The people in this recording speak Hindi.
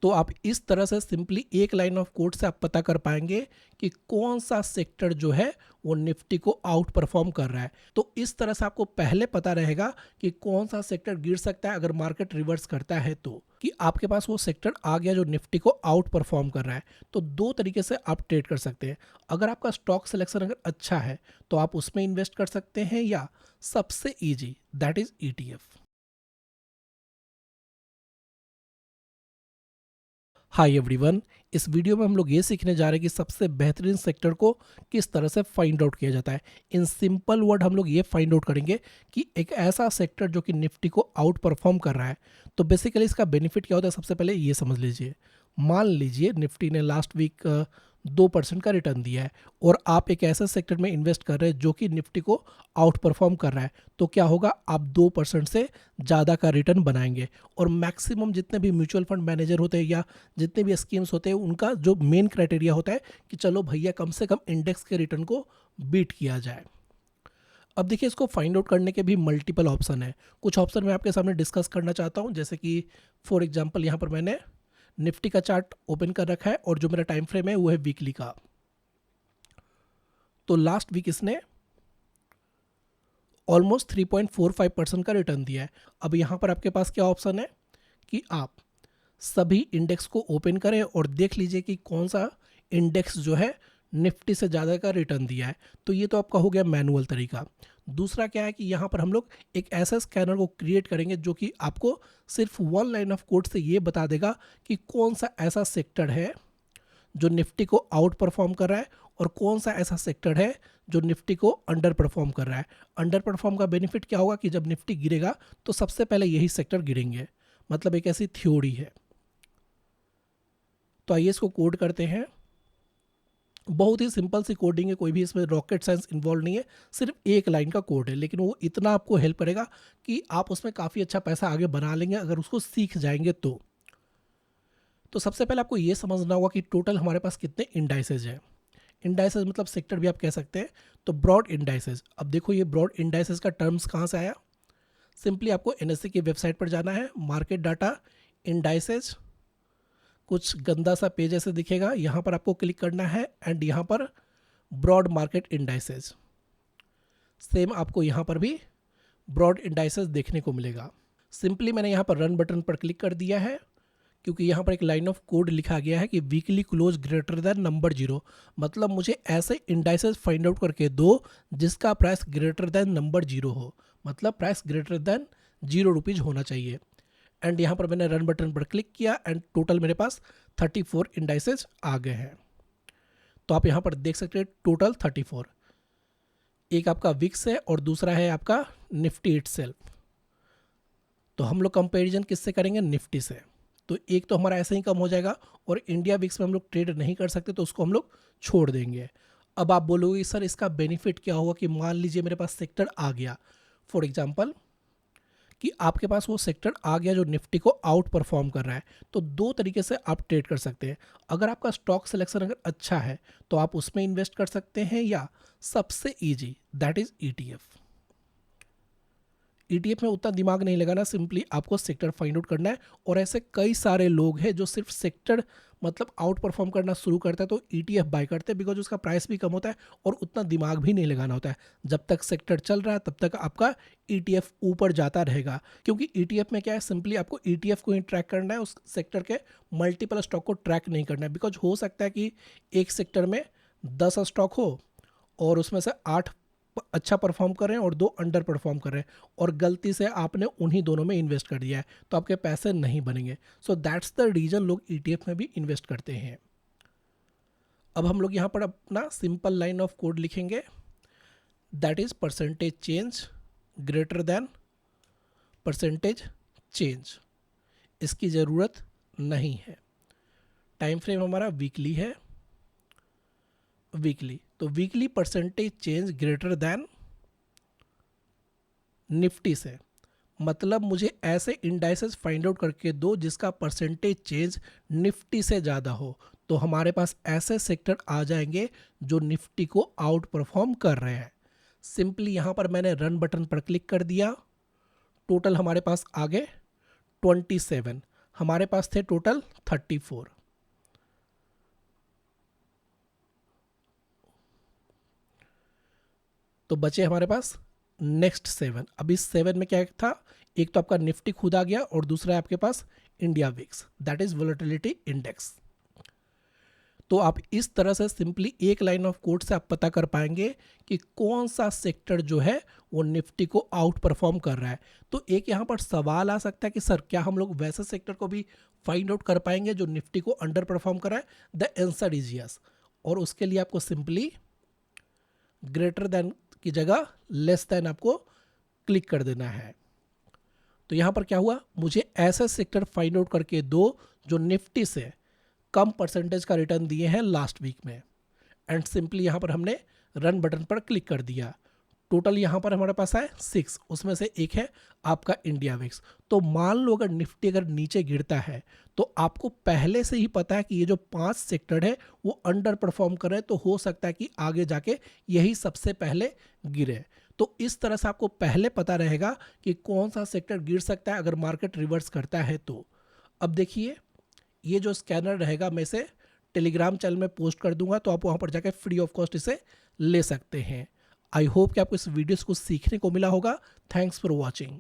तो आप इस तरह से सिंपली एक लाइन ऑफ कोड से आप पता कर पाएंगे कि कौन सा सेक्टर जो है वो निफ्टी को आउट परफॉर्म कर रहा है। तो इस तरह से आपको पहले पता रहेगा कि कौन सा सेक्टर गिर सकता है अगर मार्केट रिवर्स करता है, तो कि आपके पास वो सेक्टर आ गया जो निफ्टी को आउट परफॉर्म कर रहा है। तो दो तरीके से आप ट्रेड कर सकते हैं। अगर आपका स्टॉक सिलेक्शन अगर अच्छा है तो आप उसमें इन्वेस्ट कर सकते हैं, या सबसे easy that is ETF। Hi everyone, इस वीडियो में हम लोग ये सीखने जा रहे हैं कि सबसे बेहतरीन सेक्टर को किस तरह से फाइंड आउट किया जाता है। इन सिंपल वर्ड हम लोग ये फाइंड आउट करेंगे कि एक ऐसा सेक्टर जो कि निफ्टी को आउट परफॉर्म कर रहा है, तो बेसिकली इसका बेनिफिट क्या होता है सबसे पहले ये समझ लीजिए। मान लीजिए निफ्टी ने लास्ट वीक 2% का रिटर्न दिया है और आप एक ऐसे सेक्टर में इन्वेस्ट कर रहे हैं जो कि निफ्टी को आउट परफॉर्म कर रहा है, तो क्या होगा, आप 2% से ज़्यादा का रिटर्न बनाएंगे। और मैक्सिमम जितने भी म्यूचुअल फंड मैनेजर होते हैं या जितने भी स्कीम्स होते हैं, उनका जो मेन क्राइटेरिया होता है कि चलो भैया कम से कम इंडेक्स के रिटर्न को बीट किया जाए। अब देखिए, इसको फाइंड आउट करने के भी मल्टीपल ऑप्शन है। कुछ ऑप्शन मैं आपके सामने डिस्कस करना चाहता हूँ, जैसे कि फॉर एग्जांपल यहाँ पर मैंने निफ्टी का चार्ट ओपन कर रखा है और जो मेरा टाइम फ्रेम है वो है वीकली का। तो लास्ट वीक इसने ऑलमोस्ट 3.45% का रिटर्न दिया है। अब यहाँ पर आपके पास क्या ऑप्शन है कि आप सभी इंडेक्स को ओपन करें और देख लीजिए कि कौन सा इंडेक्स जो है निफ्टी से ज़्यादा का रिटर्न दिया है। तो ये तो आपका हो गया मैनुअल तरीका। दूसरा क्या है कि यहाँ पर हम लोग एक ऐसा स्कैनर को क्रिएट करेंगे जो कि आपको सिर्फ वन लाइन ऑफ कोड से ये बता देगा कि कौन सा ऐसा सेक्टर है जो निफ्टी को आउट परफॉर्म कर रहा है और कौन सा ऐसा सेक्टर है जो निफ्टी को अंडर परफॉर्म कर रहा है। अंडर परफॉर्म का बेनिफिट क्या होगा कि जब निफ्टी गिरेगा तो सबसे पहले यही सेक्टर गिरेंगे, मतलब एक ऐसी थ्योरी है। तो आइए इसको कोड करते हैं। बहुत ही सिंपल सी कोडिंग है, कोई भी इसमें रॉकेट साइंस इन्वॉल्व नहीं है, सिर्फ एक लाइन का कोड है, लेकिन वो इतना आपको हेल्प करेगा कि आप उसमें काफ़ी अच्छा पैसा आगे बना लेंगे अगर उसको सीख जाएंगे तो सबसे पहले आपको ये समझना होगा कि टोटल हमारे पास कितने इंडाइसेज हैं। इंडाइसेज मतलब सेक्टर भी आप कह सकते हैं। तो ब्रॉड इंडाइसेज, अब देखो ये ब्रॉड इंडाइसेज का टर्म्स कहाँ से आया। सिंपली आपको NSE की वेबसाइट पर जाना है, मार्केट डाटा इंडाइसेज, कुछ गंदा सा पेज ऐसे दिखेगा, यहाँ पर आपको क्लिक करना है एंड यहाँ पर ब्रॉड मार्केट इंडाइसेज। सेम आपको यहाँ पर भी ब्रॉड इंडाइसेज देखने को मिलेगा। सिंपली मैंने यहाँ पर रन बटन पर क्लिक कर दिया है क्योंकि यहाँ पर एक लाइन ऑफ कोड लिखा गया है कि weekly close greater than number 0, मतलब मुझे ऐसे इंडाइसेस फाइंड आउट करके दो जिसका प्राइस ग्रेटर देन नंबर 0 हो, मतलब प्राइस ग्रेटर देन 0 रुपीज़ होना चाहिए। एंड यहाँ पर मैंने रन बटन पर क्लिक किया एंड टोटल मेरे पास 34 इंडाइसेस आ गए हैं। तो आप यहाँ पर देख सकते हैं टोटल 34। एक आपका विक्स है और दूसरा है आपका निफ्टी इटसेल्फ। तो हम लोग कंपेरिजन किससे करेंगे, निफ्टी से। तो एक तो हमारा ऐसे ही कम हो जाएगा और इंडिया विक्स में हम लोग ट्रेड नहीं कर सकते तो उसको हम लोग छोड़ देंगे। अब आप बोलोगे सर इसका बेनिफिट क्या होगा कि मान लीजिए मेरे पास सेक्टर आ गया, फॉर एग्जांपल कि आपके पास वो सेक्टर आ गया जो निफ्टी को आउट परफॉर्म कर रहा है, तो दो तरीके से आप ट्रेड कर सकते हैं। अगर आपका स्टॉक सिलेक्शन अगर अच्छा है तो आप उसमें इन्वेस्ट कर सकते हैं, या सबसे easy that is ETF। ETF में उतना दिमाग नहीं लगाना, सिंपली आपको सेक्टर फाइंड आउट करना है। और ऐसे कई सारे लोग हैं जो सिर्फ सेक्टर मतलब आउट परफॉर्म करना शुरू करता है तो ETF बाय करते हैं, बिकॉज उसका प्राइस भी कम होता है और उतना दिमाग भी नहीं लगाना होता है। जब तक सेक्टर चल रहा है तब तक आपका ETF ऊपर जाता रहेगा, क्योंकि ETF में क्या है, सिंपली आपको ETF को ही ट्रैक करना है, उस सेक्टर के मल्टीपल स्टॉक को ट्रैक नहीं करना है। बिकॉज हो सकता है कि एक सेक्टर में 10 स्टॉक हो और उसमें से 8 अच्छा परफॉर्म कर रहे हैं और 2 अंडर परफॉर्म कर रहे हैं और गलती से आपने उन्हीं दोनों में इन्वेस्ट कर दिया है, तो आपके पैसे नहीं बनेंगे। सो दैट्स द रीजन लोग ETF में भी इन्वेस्ट करते हैं। अब हम लोग यहाँ पर अपना सिंपल लाइन ऑफ कोड लिखेंगे, that is percentage change greater than percentage change. इसकी ज़रूरत नहीं है। टाइम फ्रेम हमारा वीकली है, वीकली, तो weekly percentage change greater than Nifty से, मतलब मुझे ऐसे इंडाइसेस फाइंड आउट करके दो जिसका परसेंटेज चेंज निफ्टी से ज़्यादा हो। तो हमारे पास ऐसे सेक्टर आ जाएंगे जो निफ्टी को आउट परफॉर्म कर रहे हैं। सिंपली यहाँ पर मैंने रन बटन पर क्लिक कर दिया, टोटल हमारे पास आ गए 27। हमारे पास थे टोटल 34। तो बचे हमारे पास नेक्स्ट 7। अब इस 7 में क्या था, एक तो आपका निफ्टी खुद आ गया और दूसरा है आपके पास India VIX, that is volatility index. तो आप इस तरह से सिंपली एक लाइन ऑफ कोड से आप पता कर पाएंगे कि कौन सा सेक्टर जो है वो निफ्टी को आउट परफॉर्म कर रहा है। तो एक यहाँ पर सवाल आ सकता है कि सर क्या हम लोग वैसे सेक्टर को भी फाइंड आउट कर पाएंगे जो निफ्टी को अंडर परफॉर्म कर रहा है? The answer is yes. और उसके लिए आपको सिंपली ग्रेटर देन की जगह लेस देन आपको क्लिक कर देना है। तो यहाँ पर क्या हुआ, मुझे ऐसा सेक्टर फाइंड आउट करके दो जो निफ्टी से कम परसेंटेज का रिटर्न दिए हैं लास्ट वीक में, एंड सिंपली यहाँ पर हमने रन बटन पर क्लिक कर दिया। टोटल यहाँ पर हमारे पास है 6, उसमें से एक है आपका इंडिया विक्स। तो मान लो अगर निफ्टी अगर नीचे गिरता है तो आपको पहले से ही पता है कि ये जो 5 सेक्टर है वो अंडर परफॉर्म कर रहे हैं, तो हो सकता है कि आगे जाके यही सबसे पहले गिरे। तो इस तरह से आपको पहले पता रहेगा कि कौन सा सेक्टर गिर सकता है अगर मार्केट रिवर्स करता है। तो अब देखिए, ये जो स्कैनर रहेगा मैं इसे टेलीग्राम चैनल में पोस्ट कर दूंगा, तो आप वहां पर जाकर फ्री ऑफ कॉस्ट इसे ले सकते हैं। आई होप कि आपको इस वीडियो से कुछ सीखने को मिला होगा। Thanks for watching.